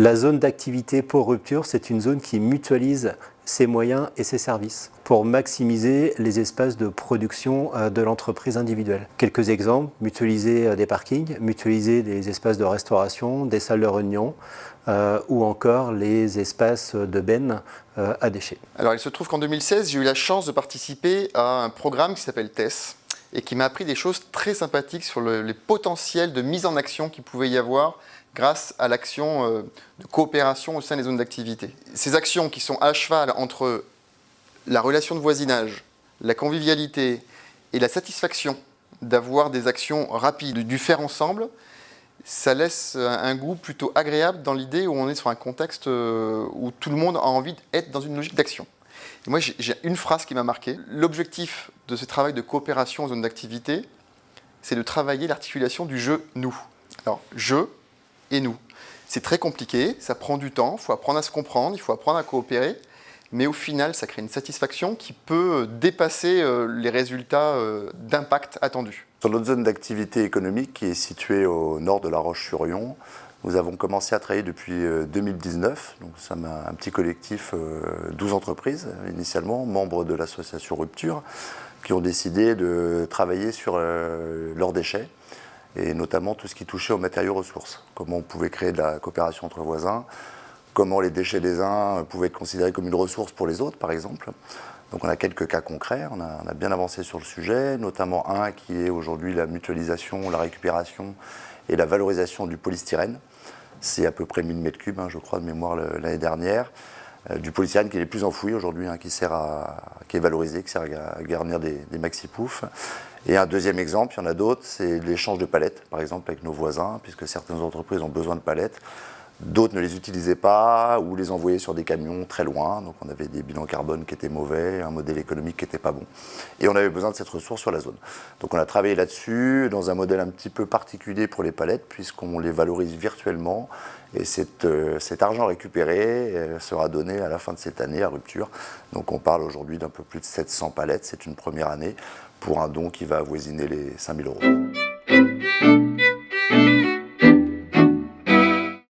La zone d'activité pour rupture, c'est une zone qui mutualise ses moyens et ses services pour maximiser les espaces de production de l'entreprise individuelle. Quelques exemples, mutualiser des parkings, mutualiser des espaces de restauration, des salles de réunion ou encore les espaces de bennes à déchets. Alors il se trouve qu'en 2016, j'ai eu la chance de participer à un programme qui s'appelle TESS et qui m'a appris des choses très sympathiques sur les potentiels de mise en action qu'il pouvait y avoir grâce à l'action de coopération au sein des zones d'activité. Ces actions qui sont à cheval entre la relation de voisinage, la convivialité et la satisfaction d'avoir des actions rapides, du faire ensemble, ça laisse un goût plutôt agréable dans l'idée où on est sur un contexte où tout le monde a envie d'être dans une logique d'action. Et moi, j'ai une phrase qui m'a marqué. L'objectif de ce travail de coopération en zone d'activité, c'est de travailler l'articulation du je-nous. Alors, je et nous. C'est très compliqué, ça prend du temps, il faut apprendre à se comprendre, il faut apprendre à coopérer, mais au final, ça crée une satisfaction qui peut dépasser les résultats d'impact attendus. Sur notre zone d'activité économique qui est située au nord de La Roche-sur-Yon, nous avons commencé à travailler depuis 2019. Donc, nous sommes un petit collectif, 12 entreprises initialement, membres de l'association Rupture, qui ont décidé de travailler sur leurs déchets et notamment tout ce qui touchait aux matériaux ressources. Comment on pouvait créer de la coopération entre voisins, comment les déchets des uns pouvaient être considérés comme une ressource pour les autres, par exemple. Donc on a quelques cas concrets, on a bien avancé sur le sujet, notamment un qui est aujourd'hui la mutualisation, la récupération et la valorisation du polystyrène. C'est à peu près 1000 m3, je crois, de mémoire l'année dernière. Du polystyrène qui est le plus enfoui aujourd'hui, qui est valorisé, qui sert à garnir des maxi-poufs. Et un deuxième exemple, il y en a d'autres, c'est l'échange de palettes, par exemple avec nos voisins, puisque certaines entreprises ont besoin de palettes. D'autres ne les utilisaient pas ou les envoyaient sur des camions très loin. Donc on avait des bilans carbone qui étaient mauvais, un modèle économique qui n'était pas bon. Et on avait besoin de cette ressource sur la zone. Donc on a travaillé là-dessus, dans un modèle un petit peu particulier pour les palettes, puisqu'on les valorise virtuellement. Et cet argent récupéré sera donné à la fin de cette année à Rupture. Donc on parle aujourd'hui d'un peu plus de 700 palettes, c'est une première année, pour un don qui va avoisiner les 5 000 €.